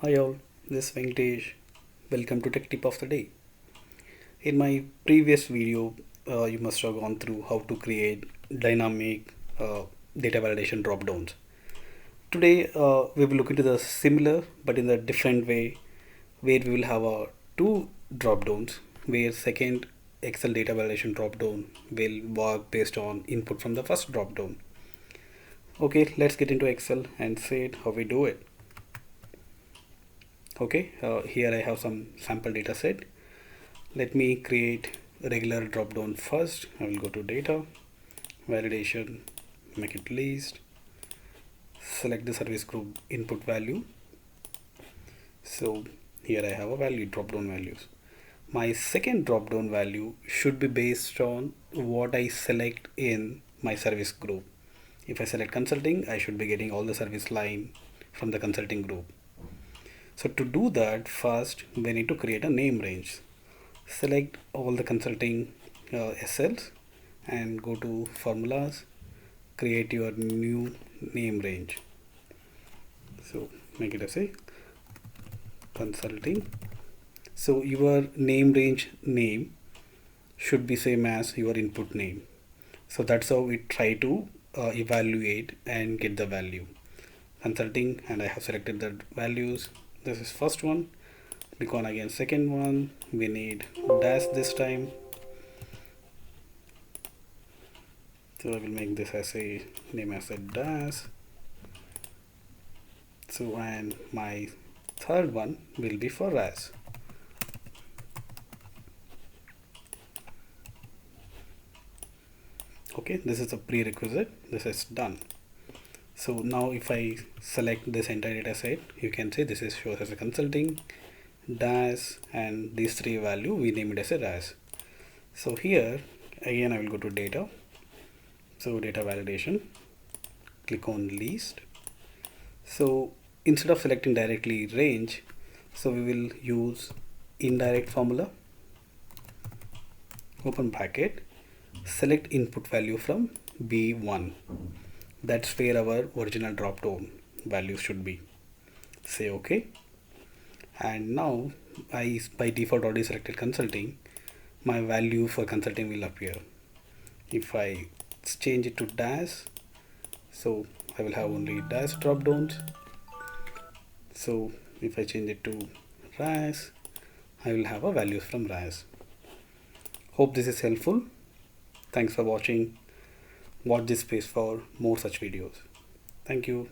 Hi all, this is Venkatesh. Welcome to Tech Tip of the Day. In my previous video, you must have gone through how to create dynamic data validation dropdowns. Today, we will look into the similar but in a different way, where we will have two dropdowns. Where second Excel data validation dropdown will work based on input from the first dropdown. Okay, let's get into Excel and see how we do it. Okay, here I have some sample data set. Let me create a regular drop down first. I will go to data, validation, make it list, select the service group input value. So here I have a value drop down values. My second drop down value should be based on what I select in my service group. If I select consulting, I should be getting all the service line from the consulting group. So to do that, first we need to create a name range. Select all the consulting SLs and go to formulas, create your new name range. So make it as a consulting. So your name range name should be same as your input name. So that's how we try to evaluate and get the value. Consulting, and I have selected the values. This is first one. Click on again second one. We need dash this time. So I will make this as a name as a dash. So and my third one will be for as. Okay, this is a prerequisite. This is done. So now if I select this entire data set, you can see this is shows as a consulting dash, and these three value we name it as a dash. So here again I will go to data. So data validation, click on list. So instead of selecting directly range, so we will use indirect formula, open bracket, select input value from B1. That's where our original drop down value should be. Say OK. And now I by default already selected consulting. My value for consulting will appear. If I change it to dash, so I will have only dash drop downs. So if I change it to RAS, I will have a values from RAS. Hope this is helpful. Thanks for watching. Watch this space for more such videos. Thank you.